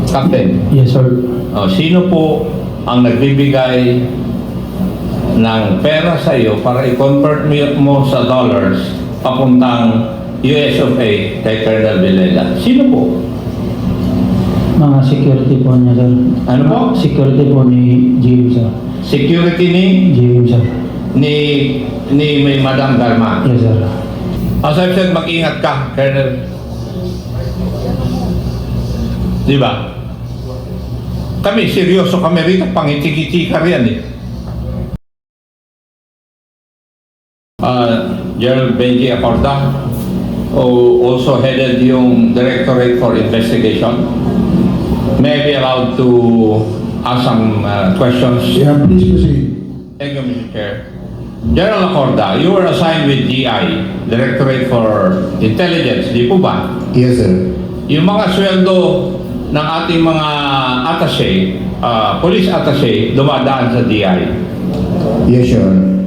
Captain, Yes, sir. sino po ang nagbibigay ng pera sa iyo para i-convert mo sa dollars papuntang US of A kay Colonel Villela? Sino po? Mga security po niya, sir. Ano po? Security po ni GM, sir. Security ni GM, sir. may Madam Garma. Yes, sir. As I've said, mag-ingat ka, Colonel. Di ba? Kami, seryoso kami rito, pangiti-kiti ka riyan eh. General Benji Acorda, who also headed yung Directorate for Investigation. May I be allowed to ask some questions? Yeah, please proceed. Thank you, Mr. Chair. General Acorda, you were assigned with DI, Directorate for Intelligence, di po ba? Yes, sir. Yung mga sweldo ng ating mga attaché, police attaché, dumadaan sa DI. Yes, Your Honor.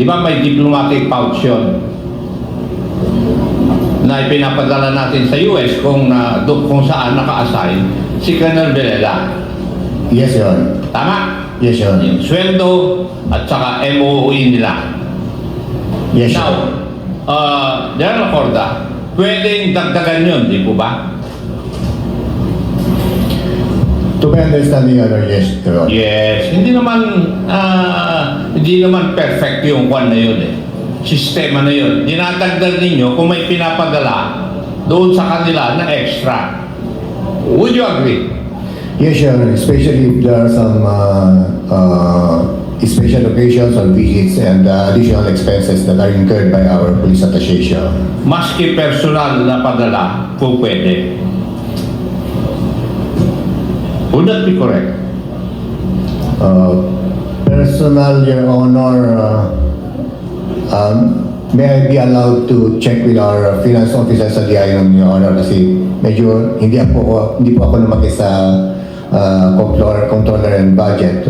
Di ba may diplomatic pouch yun na ipinapadala natin sa US kung saan naka-assign si Colonel Villela. Yes, Your Honor. Tama? Yes, Your Honor. Yung sweldo at saka MOE nila. Yes, Your Honor. Now, General Acorda, pwedeng dagdagan yun, di po ba? To my understanding, Your Honor, yes, Your Honor. Yes, hindi naman perfect yung kwan na yun eh. Sistema na yun. Dinadagdag ninyo kung may pinapadala doon sa kanila na extra. Would you agree? Yes, Your Honor. Especially if there are some special occasions or visits and additional expenses that are incurred by our police attaché, Your Honor. Maski personal na padala, kung pwede. Would that be correct? Personal, Your Honor, may I be allowed to check with our finance officer sa DI, Your Honor, kasi medyo hindi po ako lumaki sa controller and budget.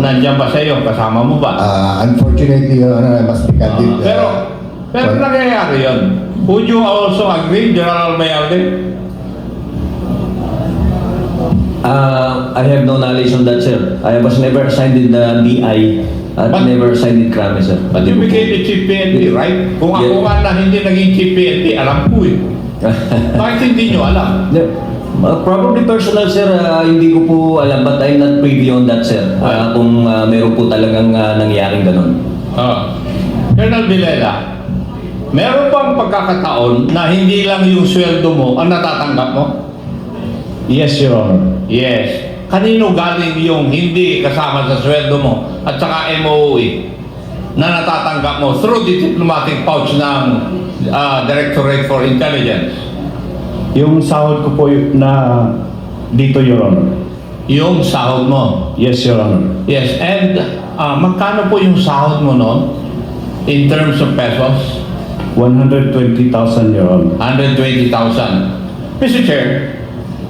Nandiyan ba sa iyo? Kasama mo ba? Unfortunately, Your Honor, I must be candid. Pero nangyayari yun. Would you also agree, General Mayalde? I have no knowledge on that, sir. I was never assigned in the DI at never assigned in Krame, sir. But you became the Chief PNP, right? Kung ako nga na hindi naging Chief PNP, alam ko eh. Bakit hindi nyo alam? Probably personal, sir. Hindi ko po alam, but I'm not privy on that, sir. Kung meron po talagang nangyaring ganun. Colonel Villela, meron bang pagkakataon na hindi lang yung sweldo mo ang natatanggap mo? Yes, Your Honor. Yes. Kanino galing yung hindi kasama sa sweldo mo at saka MOE na natatanggap mo through the diplomatic pouch ng Directorate for Intelligence? Yung sahod ko po na dito, Your Honor. Yung sahod mo? Yes, Your Honor. Yes. And magkano po yung sahod mo noon in terms of pesos? 120,000, Your Honor. 120,000. Mr. Chair,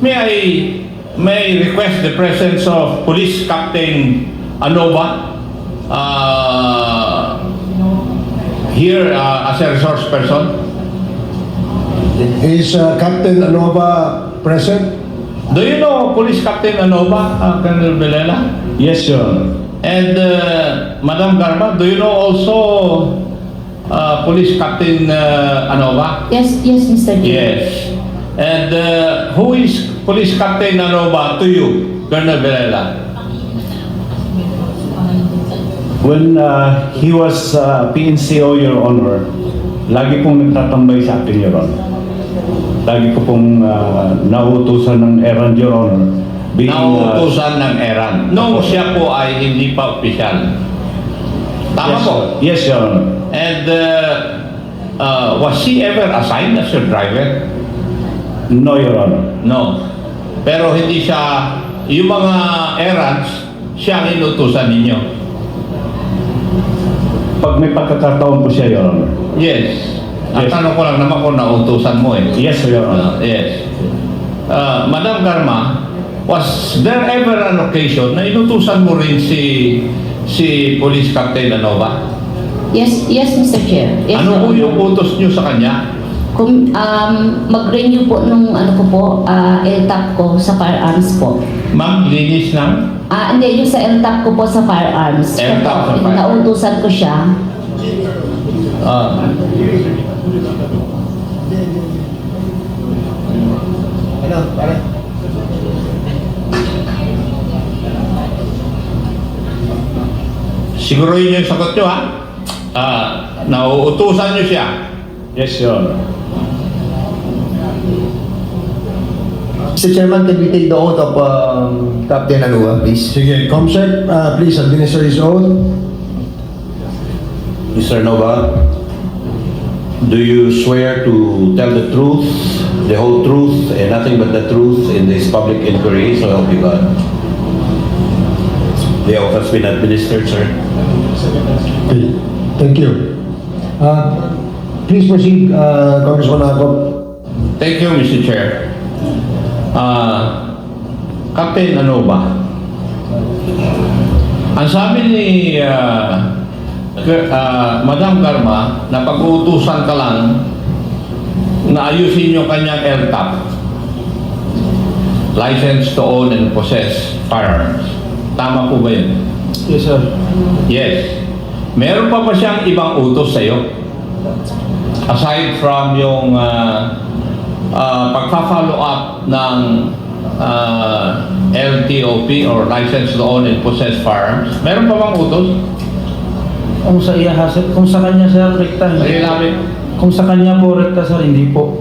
may I request the presence of Police Captain Anova here as a resource person? Is Captain Anova present? Do you know Police Captain Anova, Colonel Villela? Yes, Your Honor. And Madam Garma, do you know also Police Captain Anova? Yes, Mr. Chair. Yes. And who is Police Captain Anova to you, Colonel Villela? When he was PNCO, Your Honor, lagi pong nagtatambay sa akin, Your Honor. Lagi ko pong nauutusan ng errand, Your Honor. Nauutusan ng errand. Nung siya po ay hindi pa opisyal. Tama yes, po? Yes, Your Honor. And was he ever assigned as your driver? No, Your Honor. No. Pero hindi siya, yung mga errands, siya ang inutusan ninyo. Pag may pagkakataon po siya, Your Honor. Yes. At Yes. tanong ko lang naman kung nautusan mo eh. Yes, Your Honor. Yes. Madam Garma, was there ever an occasion na inutusan mo rin si Police Captain Anova? Yes, Mr. Chair. Yes, Ano Your po Honor. yung utos nyo sa kanya? Kung mag-renew po nung ano ko po, LTAP ko sa firearms po. Ma'am, linis ng Hindi, yung sa LTAP ko po sa firearms. LTAP sa firearms. Nautusan ko siya. siguro yun yung sagot nyo, ha? Nauutusan nyo siya. Yes, Your Honor. Mr. Chairman, can we take the oath of Captain Alua, please? Sige, Comsec, please administer his oath. Mr. Nova, do you swear to tell the truth, the whole truth, and nothing but the truth in this public inquiry? So help you God. The oath has been administered, sir. Okay, thank you. Please proceed, Congressman Akop. Thank you, Mr. Chair. Captain, ano ba? Ang sabi ni Madam Garma na pag-uutusan ka lang na ayusin yung kanyang LTAP, License to Own and Possess Firearms. Tama po ba yun? Yes, sir. Yes. Meron pa ba siyang ibang utos sa'yo? Aside from yung pagpa-follow up ng LTOP or License to Own and Possess Firearms, meron pa bang utos? Kung sa iya, kung sa kanya sir, rekta, Sige hindi. namin. Kung sa kanya po rekta sir, hindi po.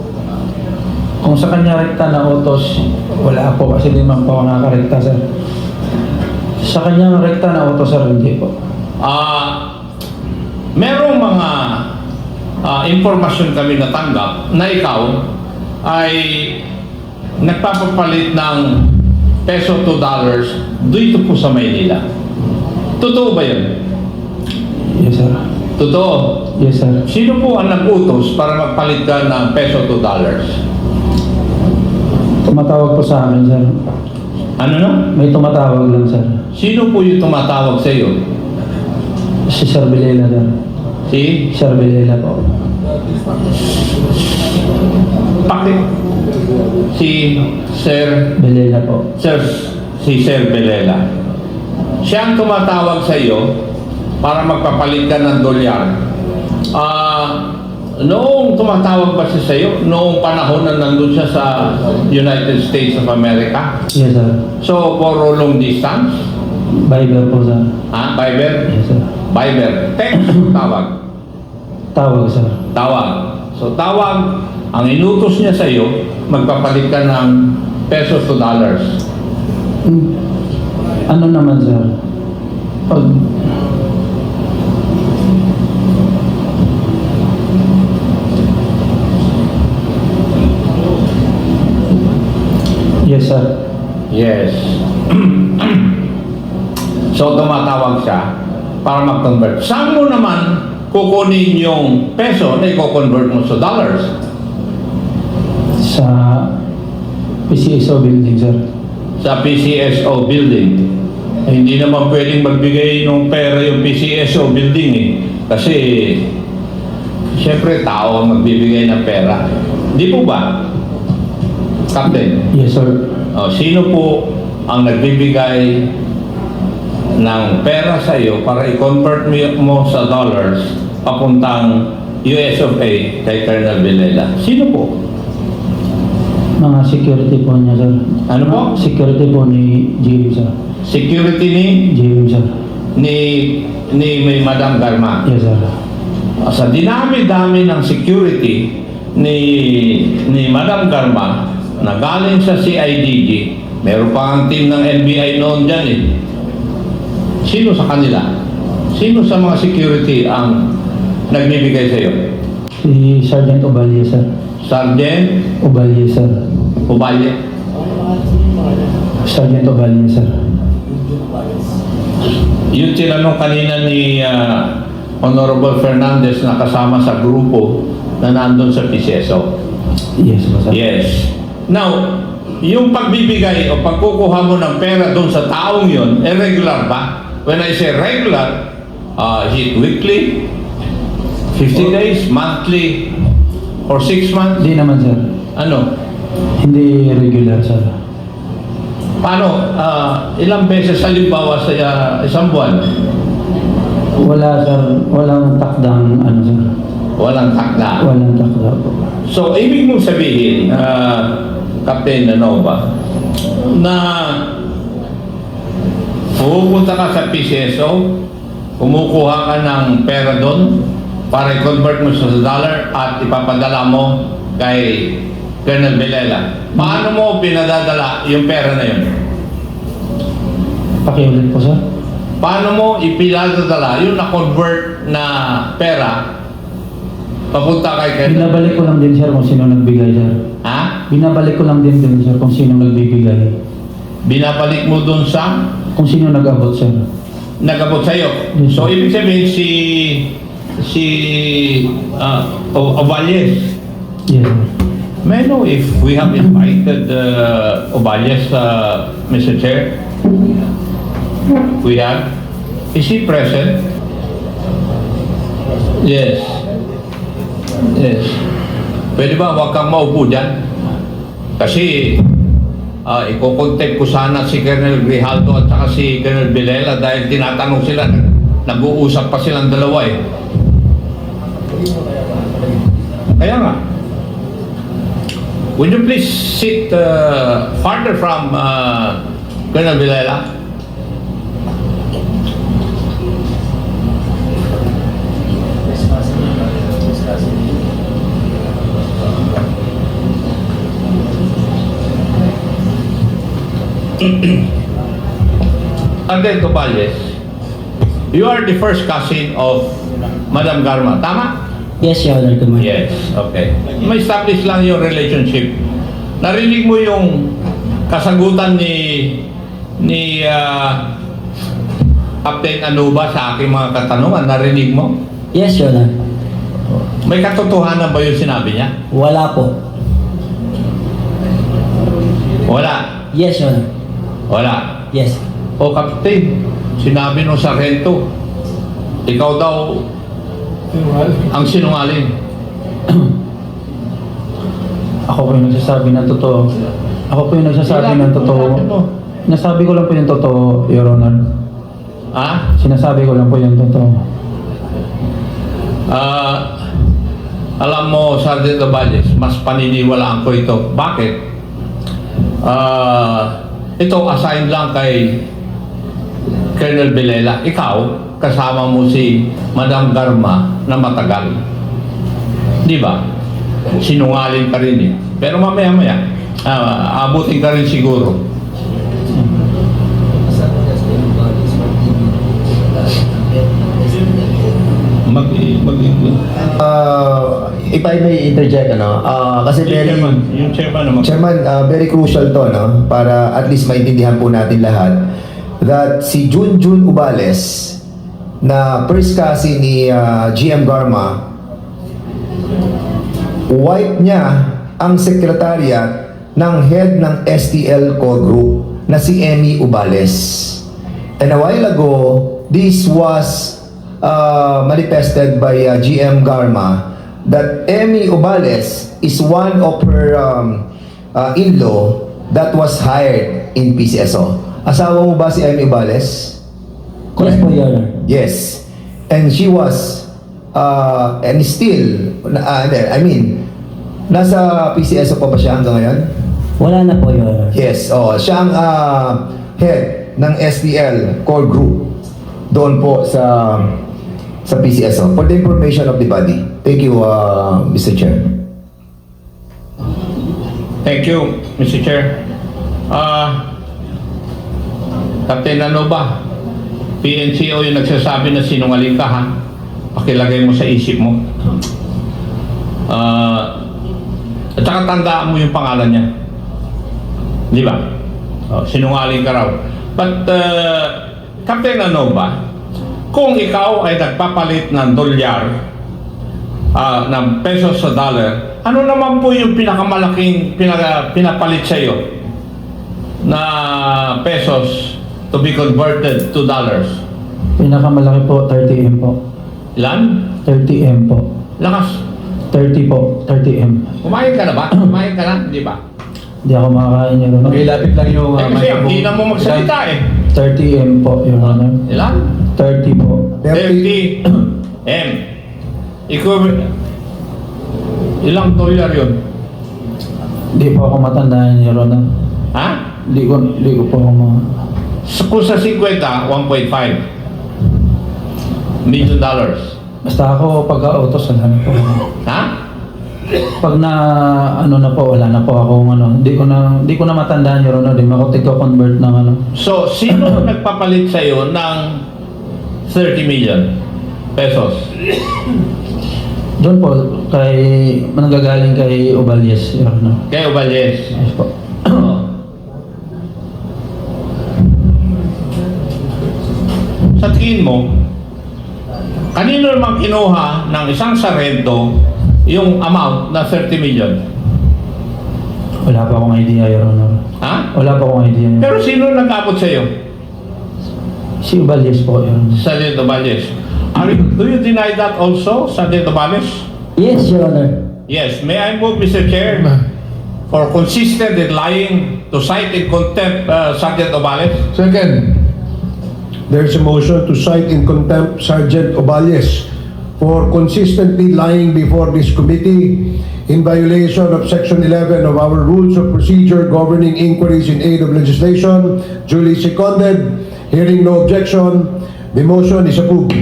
Kung sa kanya rekta na utos, wala po kasi di man po ako nakarekta sir. Sa kanya rekta na utos sir, hindi po. Merong mga impormasyon kami natanggap na ikaw ay nagpapapalit ng peso to dollars dito po sa Maynila. Totoo ba yun? Yes sir. Totoo. Yes sir. Sino po ang nag-utos para magpalit ka ng peso to dollars? Tumatawag po sa amin sir. Ano no? May tumatawag lang sir. Sino po yung tumatawag sa iyo? Si Sir Bilela sir. Si? Sir Bilela po. Si Sir Bilela po. si Sir Belela. Siya ang tumatawag sa iyo para magpapalit ka ng dolyar. Noong tumatawag ba siya sa iyo, noong panahon na nandun siya sa United States of America? Yes sir. So, for long distance? Viber po sir. Viber? Yes sir. Viber. Text, tawag. Tawag sir. Tawag. So, tawag. Ang inutos niya sa iyo, magpapalit ka ng pesos to dollars. Ano naman sir? Pag Yes sir. Yes. So, tumatawag siya para mag-convert. Saan mo naman kukunin yung peso na i-convert mo sa dollars? Sa PCSO building sir. Sa PCSO building. Hindi naman pwedeng magbigay ng pera yung PCSO building eh. Kasi, siyempre, tao ang magbibigay ng pera. Di po ba? Captain, Yes sir. sino po ang nagbibigay ng pera sa iyo para i-convert mo sa dollars papuntang US of A kay Colonel Villela? Sino po? Mga security po niya sir. Ano po? Security po ni James sir. Security ni James sir. may Madam Garma. Yes sir. Sa dinami-dami ng security ni Madam Garma na galing sa CIDG, meron pa ang team ng NBI noon dyan eh. Sino sa kanila? Sino sa mga security ang nagbibigay sa iyo? Si Sergeant Obalye sir. Sergeant Obalye sir. Ubalye. Sergeant Obalye sir. Yung tinanong kanina ni Honorable Fernandez na kasama sa grupo na nandun sa PCSO. Yes po sir. Yes. Now, yung pagbibigay o pagkukuha mo ng pera doon sa taong yon, regular ba? When I say regular, is it weekly, 50 days, monthly, For 6 months? Hindi naman, sir. Ano? Hindi regular, sir. Paano? Ilang beses halimbawa sa isang buwan? Wala, sir. Walang takdang, ano, sir. Walang takda. Walang takda po. So, ibig mong sabihin, Captain Nova, na pupunta ka sa PCSO, kumukuha ka ng pera doon para i-convert mo sa dollar at ipapadala mo kay Colonel Villela. Paano mo pinadadala yung pera na yun? Pakiulit po, sir. Paano mo ipinadadala yung na-convert na pera papunta kay Colonel? Binabalik ko lang din, sir, kung sino nagbigay, sir. Ha? Binabalik ko lang din, sir, kung sino nagbibigay. Binabalik mo doon sa Kung sino nag-abot, sir. nagabot sa'yo. Yes, So, sir. ibig sabihin si Ovalles. Yes, sir. May I know if we have invited Ovalles, Mr. Chair? We have? Is he present? Yes. Yes. Pwede ba huwag kang maupo dyan? Kasi iko-contact ko sana si Colonel Grijaldo at saka si Colonel Villela dahil tinatanong sila, nag-uusap pa silang dalawa eh. Kaya nga, would you please sit farther from Colonel Villela? And then Topales, you are the first cousin of Madam Garma, tama? Yes, Your Honor. Good morning. Yes, okay. May establish lang yung relationship. Narinig mo yung kasagutan ni Captain Anuba sa aking mga katanungan. Narinig mo? Yes, Your Honor. May katotohanan ba yung sinabi niya? Wala po. Wala. Yes, Your Honor. Wala. Yes. O Captain, sinabi nung sargento, ikaw daw ang sinungaling. Ako po yung nagsasabi ng totoo. Ako po yung nagsasabi ng totoo. Nasabi ko lang po yung totoo, Your Honor. Ha? Sinasabi ko lang po yung totoo. Alam mo, Sergeant Ovalles, mas paniniwalaan ko ito. Bakit? Ito assign lang kay Colonel Villela. Ikaw, kasama mo si Madam Garma na matagal. Di ba? Sinungaling ka rin eh. Pero mamaya-maya, abutin ka rin siguro. If I may interject, kasi Yung chairman naman. Chairman, very crucial to, para at least maintindihan po natin lahat that si Junjun Ubales na first cousin ni GM Garma, wife niya ang sekretariat ng head ng STL core group na si Emmy Ubales. And a while ago, this was manifested by GM Garma that Emmy Ubales is one of her in-law that was hired in PCSO. Asawa mo ba si Emmy Ubales? Yes po, Your Honor. Yes. And she was, and still, nasa PCSO pa ba siya hanggang ngayon? Wala na po, Your Honor. Yes. Siya ang head ng STL core group doon po sa PCSO. For the information of the body. Thank you, Mr. Chair. Thank you, Mr. Chair. Captain, ano ba? PNCO yung nagsasabi na sinungaling ka, ha? Pakilagay mo sa isip mo. At saka tandaan mo yung pangalan niya. Di ba? Sinungaling ka raw. But, Captain, ano ba? Kung ikaw ay nagpapalit ng dolyar, ng pesos sa dollar, ano naman po yung pinakamalaking pinapalit sa iyo na pesos to be converted to dollars? Pinakamalaki po, 30M po. Ilan? 30M po. Lakas. 30 po, 30M. Kumain ka na ba? Kumain ka na, di ba? Hindi ako makakain, Your Honor. Pakilapit lang yung Eh, kasi ang hina mo magsalita eh. 30M po, Your Honor. Ilan? 30 po. 30. 30 M. Ikaw, ilang dollar yun? Hindi po ako matandaan, Your Honor. Ha? Hindi ko po ako Kung sa 50, 1.5 million dollars. Basta ako pagka-autos, wala na po. Ha? Pag na, ano na po, wala na po ako, hindi ko na matandaan, Your Honor. Di makutik ko convert ng ano. So, sino nagpapalit sa'yo ng 30 million pesos? Doon po, manggagaling kay Oballes, Your Honor. Kay Oballes. Yes po. Sa tingin mo, kanino naman kinuha ng isang sarento yung amount na 30 million? Wala pa akong idea, Your Honor. Ha? Wala pa akong idea. Pero sino nag-abot sa'yo? Si Oballes po, Your Honor. Sergeant Oballes. Do you deny that also, Sergeant Oballes? Yes, Your Honor. Yes. May I move, Mr. Chair, for consistent in lying to cite in contempt Sergeant Oballes? Second, there's a motion to cite in contempt Sergeant Oballes for consistently lying before this committee in violation of Section 11 of our Rules of Procedure governing inquiries in aid of legislation. Duly seconded. Hearing no objection, the motion is approved.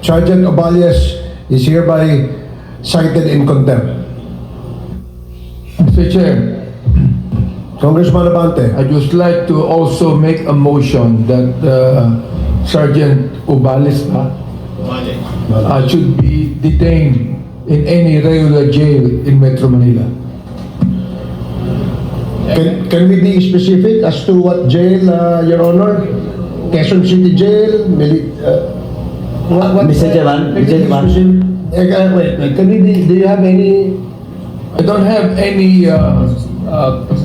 Sergeant Oballes is hereby cited in contempt. Mr. Chair, Congressman Abante. I'd just like to also make a motion that Sergeant Ubales should be detained in any regular jail in Metro Manila. Can we be specific as to what jail, Your Honor? Quezon City Jail? Mr. Chairman, Mr. Chairman. Wait, do you have any? I don't have any,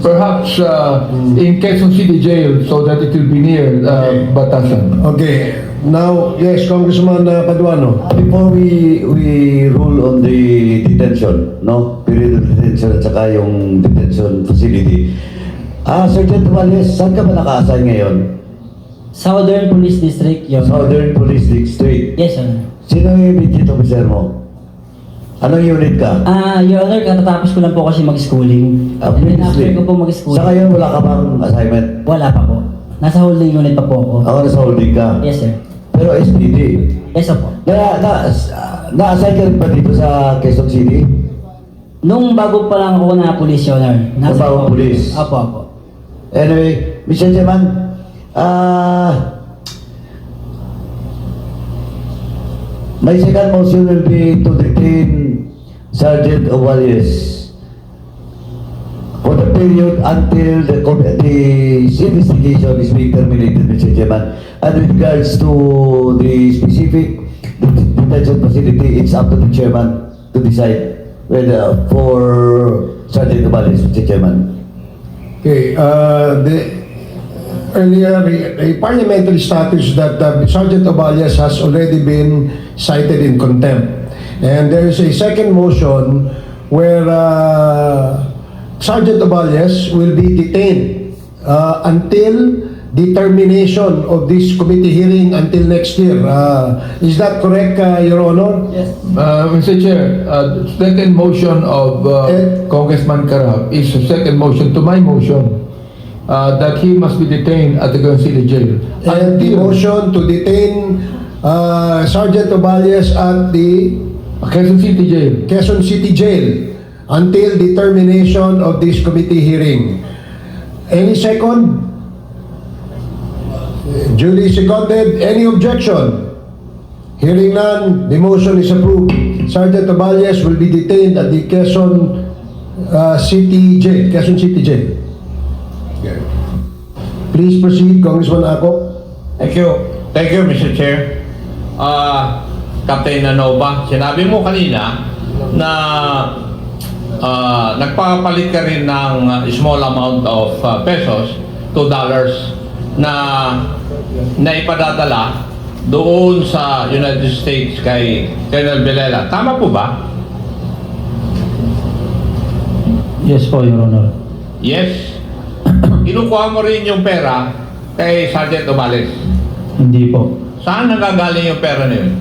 perhaps in Quezon City Jail so that it will be near Batasan. Okay, now, yes, Congressman Paduano. Before we rule on the detention, no? Period of detention at saka yung detention facility. Sergeant Oballes, saan ka ba naka-assign ngayon? Southern Police District, Your Honor. Southern Police District. Yes, Your Honor. Sino yung immediate officer mo? Anong unit ka? Your Honor, katatapos ko lang po kasi mag-schooling. And then after ko po mag-schooling. Sa ngayon, wala ka bang assignment? Wala pa po. Nasa holding unit pa po ako. Ako nasa holding ka? Yes, sir. Pero SPD. Yes, po. Na-assign ka rin ba dito sa Quezon City? Nung bago pa lang ako na police, Your Honor. Nung bagong police? Apo. Anyway, Mr. Chairman, my second motion will be to detain Sergeant Oballes for the period until the investigation is being terminated, Mr. Chairman. And with regards to the specific detention facility, it's up to the chairman to decide whether for Sergeant Oballes, Mr. Chairman. Okay, earlier, a parliamentary status that Sergeant Oballes has already been cited in contempt. And there is a second motion where Sergeant Oballes will be detained until the termination of this committee hearing until next year. Is that correct, Your Honor? Yes. Mr. Chair, second motion of Congressman Carab is a second motion to my motion that he must be detained at the Quezon City Jail. And the motion to detain Sergeant Oballes at the Quezon City Jail. Quezon City Jail until the termination of this committee hearing. Any second? Duly seconded. Any objection? Hearing none, the motion is approved. Sergeant Oballes will be detained at the Quezon City Jail. Quezon City Jail. Please proceed, Congressman Ako. Thank you, Mr. Chair. Captain Nanova, sinabi mo kanina na nagpapalit ka rin ng small amount of pesos, $2, na ipadadala doon sa United States kay Colonel Villela. Tama po ba? Yes po, Your Honor. Yes. Kinukuha mo rin yung pera kay Sergeant Obales. Hindi po. Saan nagagaling yung pera na yun?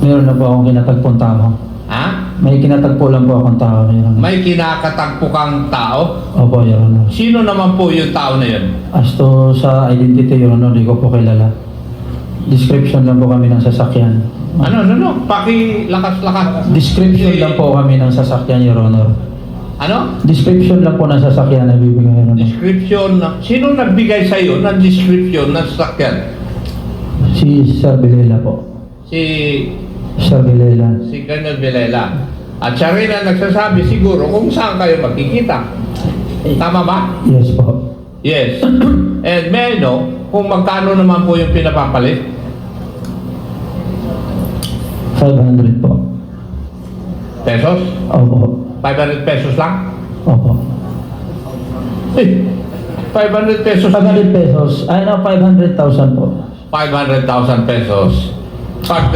Meron na po akong kinatagpong tao. Ha? May kinatagpo lang po akong tao, Your Honor. May kinakatagpo kang tao? Opo, Your Honor. Sino naman po yung tao na yun? As to sa identity, Your Honor, di ko po kilala. Description lang po kami ng sasakyan. Ano? Pakilakas-lakas. Description lang po kami ng sasakyan, Your Honor. Ano? Description lang po ng sasakyan na bibigay, Your Honor. Description na. Sino nagbigay sa iyo ng description ng sasakyan? Si Sir Bilela po. Si Sir Bilela. Colonel Vilela. At siya rin ang nagsasabi siguro kung saan kayo magkikita. Tama ba? Yes po. Yes. And may I know kung magkano naman po yung pinapapalit? 500 po. Pesos? Opo. 500 pesos lang? Opo. 500 pesos. 500 pesos. Ay no, 500,000 po. 500,000 pesos. Pag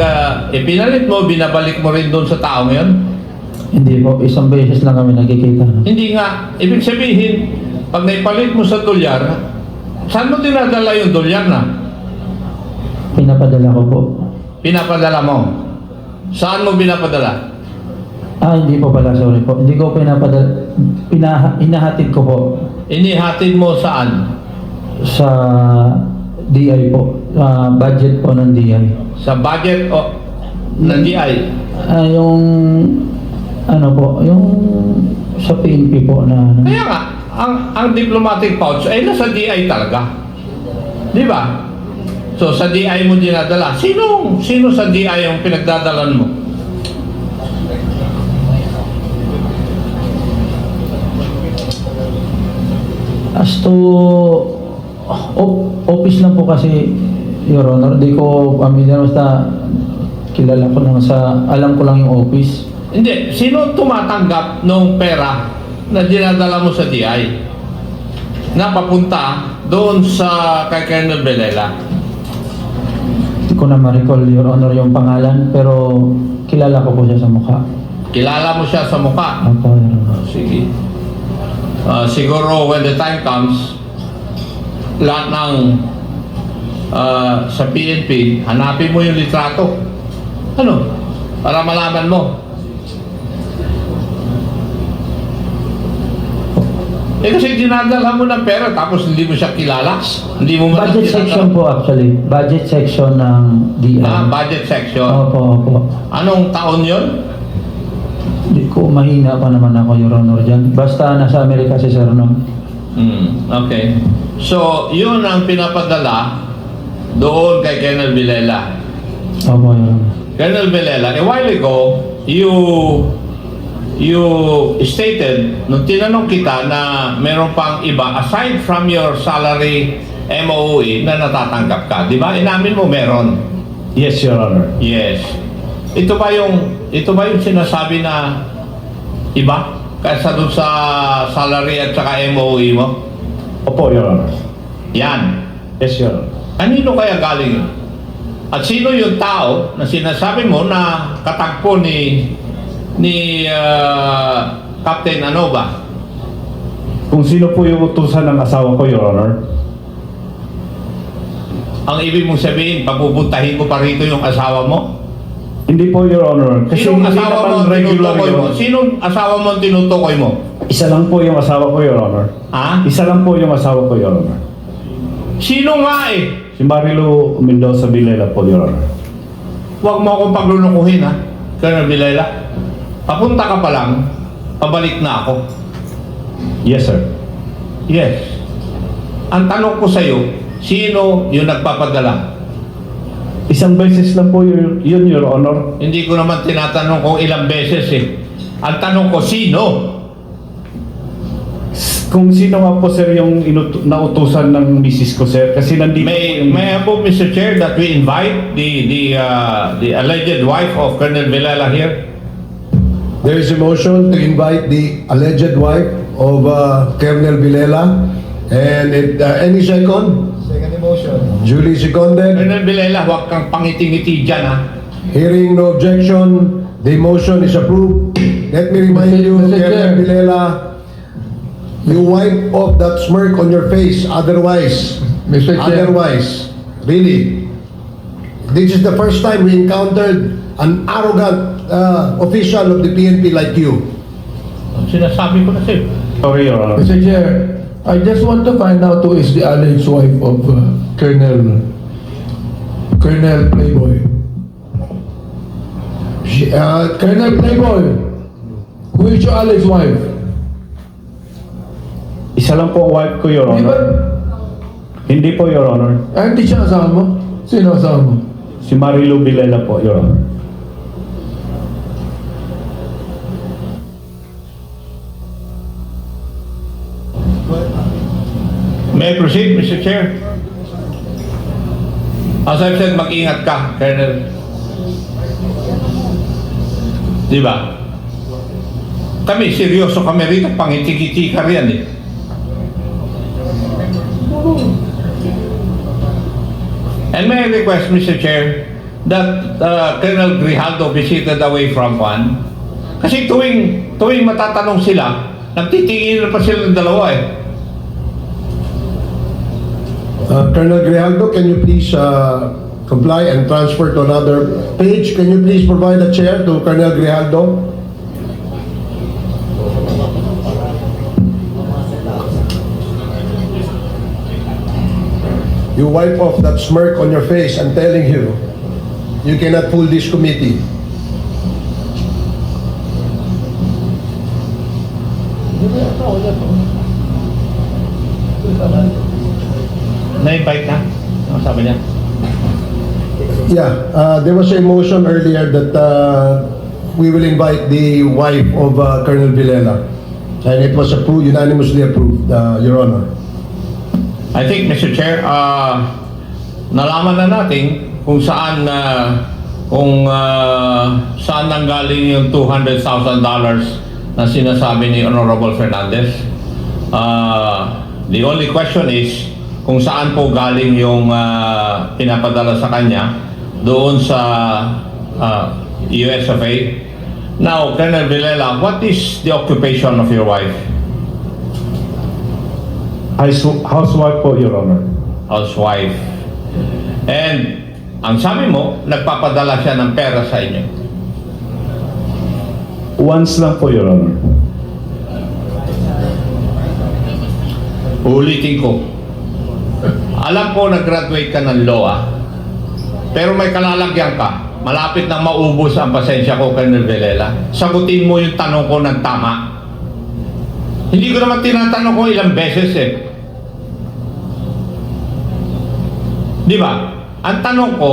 ipinalit mo, binabalik mo rin doon sa tao ngayon? Hindi po. Isang beses lang kami nagkikita. Hindi nga. Ibig sabihin, pag naipalit mo sa dolyar, saan mo dinadala yung dolyar na? Pinapadala ko po. Pinapadala mo? Saan mo binapadala? Hindi po pala. Sorry po. Hindi ko pinapadala. Inahatid ko po. Inihatid mo saan? Sa DI po. Budget po ng DI. Sa budget o ng DI? Yung ano po, yung sa PNP po na Kaya nga, ang diplomatic pouch ay nasa DI talaga. Di ba? So sa DI mo dinadala. Sino sa DI yung pinagdadalan mo? as to office lang po kasi, Your Honor. Di ko familiar, basta kilala ko lang alam ko lang yung office. Hindi. Sino tumatanggap ng pera na dinadala mo sa DI na papunta doon sa kay Colonel Vilela? Hindi ko na ma-recall, Your Honor, yung pangalan, pero kilala ko po siya sa mukha. Kilala mo siya sa mukha? Opo, Your Honor. Sige. Siguro when the time comes, lahat ng sa PNP, hanapin mo yung litrato. Ano? Para malaman mo. Kasi dinadala mo ng pera tapos hindi mo siya kilala. Hindi mo man Budget section po actually. Budget section ng DI. Budget section. Opo. Anong taon yon? Hindi ko mahina pa naman ako, Your Honor, dyan. Basta nasa Amerika si Sir, no? Okay. So, yun ang pinapadala doon kay Colonel Vilela. Opo, Your Honor. Colonel Vilela, a while ago, you stated, nung tinanong kita na meron pang iba, aside from your salary MOE na natatanggap ka, di ba? Inamin mo meron. Yes, Your Honor. Yes. Ito ba yung sinasabi na iba? Kaysa doon sa salary at saka MOE mo? Opo, Your Honor. Yan. Yes, Your Honor. Kanino kaya galing yun? At sino yung tao na sinasabi mo na katagpo ni Captain Anova? Kung sino po yung utusan ng asawa ko, Your Honor? Ang ibig mong sabihin, papupuntahin mo pa rito yung asawa mo? Hindi po, Your Honor. Kasi Sinong hindi asawa mo naman ang regular tinutukoy mo? yun. Sinong asawa mo ang tinutukoy mo? Isa lang po yung asawa ko, Your Honor. Ha? Isa lang po yung asawa ko, Your Honor. Sino nga eh? Si Marilu Mendoza Vilela po, Your Honor. Huwag mo akong paglulukuhin, ha? Colonel Vilela. Papunta ka pa lang, pabalik na ako. Yes, sir. Yes. Ang tanong ko sa'yo, sino yung nagpapadala? Isang beses lang po yun, Your Honor. Hindi ko naman tinatanong kung ilang beses eh. Ang tanong ko, sino? Kung sino nga po, sir, yung nautusan ng misis ko, sir. Kasi nandito May I move, Mr. Chair, that we invite the alleged wife of Colonel Vilela here? There is a motion to invite the alleged wife of Colonel Vilela. And any second? Second motion. Duly seconded. Colonel Vilela, huwag kang pangiti-ngiti dyan, ha? Hearing no objection, the motion is approved. Let me remind you, Mr. Chair. Colonel Vilela, You wipe off that smirk on your face. Otherwise, Mr. Chair. really, this is the first time we encountered an arrogant official of the PNP like you. Sinasabi ko na sa'yo. Sorry, Your Honor. Mr. Chair, I just want to find out who is the alleged wife of Colonel Playboy. Colonel Playboy, who is your alleged wife? Isa lang po ang wife ko, Your Di ba? Honor. Hindi po, Your Honor. Ay, hindi siya asawa mo? Sino asawa mo? Si Marilu Vilela po, Your Honor. May I proceed, Mr. Chair? As I've said, mag-ingat ka, Colonel. Di ba? Kami, seryoso kami rito, pangiti-kiti ka riyan eh. And may I request, Mr. Chair, that Colonel Grijaldo be seated away from one. Kasi tuwing matatanong sila, nagtitingin pa sila ng dalawa eh. Colonel Grijaldo, can you please comply and transfer to another page? Can you please provide a chair to Colonel Grijaldo? You wipe off that smirk on your face. I'm telling you, you cannot fool this committee. Na-invite na? Ano sabi niya? Yeah, there was a motion earlier that we will invite the wife of Colonel Villela. And it was approved, unanimously approved, Your Honor. I think, Mr. Chair, nalaman na natin kung saan nanggaling yung $200,000 na sinasabi ni Honorable Fernandez. The only question is kung saan po galing yung pinapadala sa kanya doon sa US of A. Now, Colonel Villela, what is the occupation of your wife? Housewife po, Your Honor. Housewife. And ang sabi mo, nagpapadala siya ng pera sa inyo. Once lang po, Your Honor. Ulitin ko. Alam ko nag-graduate ka ng law, pero may kalalagyan ka. Malapit nang maubos ang pasensya ko, Colonel Villela. Sagutin mo yung tanong ko ng tama. Hindi ko naman tinatanong ko ilang beses eh. Di ba? Ang tanong ko,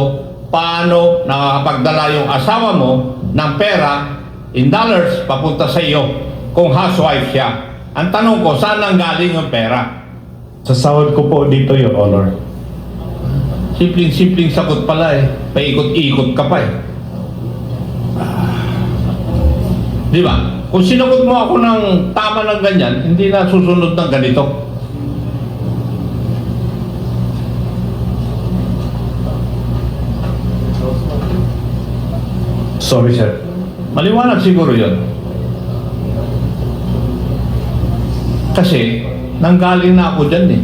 paano nakakapagdala yung asawa mo ng pera in dollars papunta sa iyo kung housewife siya? Ang tanong ko, saan nanggaling yung pera? Sa sahod ko po dito, Your Honor. Simpleng sagot pala eh. Paikot-ikot ka pa eh. Di ba? Kung sinagot mo ako ng tama ng ganyan, hindi na susunod ng ganito. Sorry, sir. Maliwanag siguro yun. Kasi, nanggaling na ako dyan eh.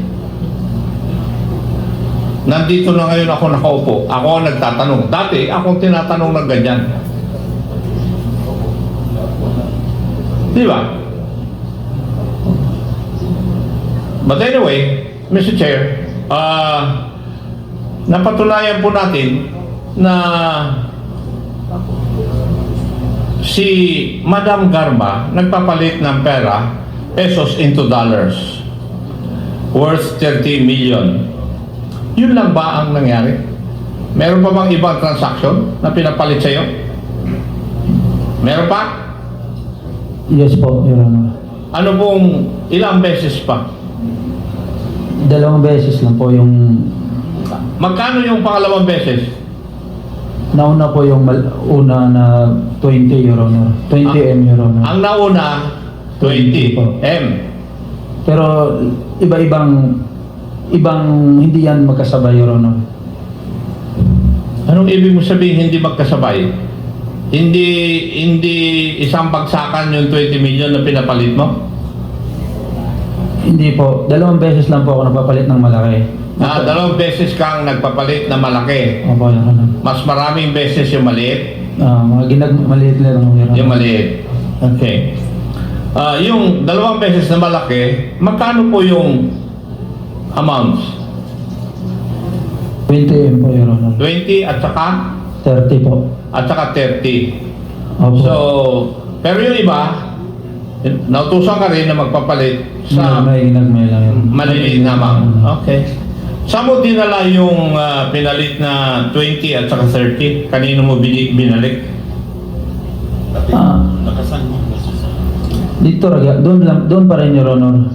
Nandito na ngayon ako nakaupo. Ako ang nagtatanong. Dati, akong tinatanong ng ganyan. Di ba? But anyway, Mr. Chair, napatunayan po natin na si Madam Garma nagpapalit ng pera, pesos into dollars, worth 30 million. Yun lang ba ang nangyari? Meron pa bang ibang transaction na pinapalit sa'yo? Meron pa? Yes po, Your Honor. Ano pong ilang beses pa? 2 beses lang po yung Magkano yung pangalawang beses? nauna po yung una na 20, Your Honor. 20 M, Your Honor. Ang nauna, 20 M. Pero ibang hindi yan magkasabay, Your Honor. Anong ibig mo sabihin hindi magkasabay? Hindi isang bagsakan yung 20 million na pinapalit mo? Hindi po. 2 beses lang po ako nagpapalit ng malaki. Dalawang beses kang nagpapalit na malaki. Opo, Your Honor. Mas maraming beses yung maliit. Mga maliit lang, Your Honor. Yung maliit. Okay. Yung 2 beses na malaki, magkano po yung amounts? 20 po, Your Honor. 20 at saka? 30 po. At saka 30. Opo. So, pero yung iba, nautusan ka rin na magpapalit sa may lang, Your Honor. maliliit na amount. Okay. Saan mo dinala yung pinalit na 20 at saka 30? Kanino mo binalik? Dito, doon pa rin, Your Honor.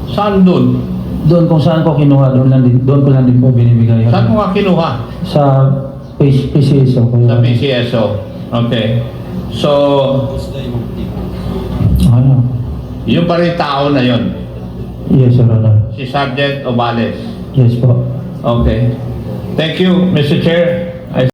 Saan doon? Doon kung saan ko kinuha, doon ko lang din po binibigay. Your Saan mo Honor. nga kinuha? Sa PCSO ko. Your Sa Honor. PCSO. Okay. So, Ano? yung pa rin tao na yon, Yes, Your Honor. si Sergeant Obales. Yes po. Okay. Thank you, Mr. Chair.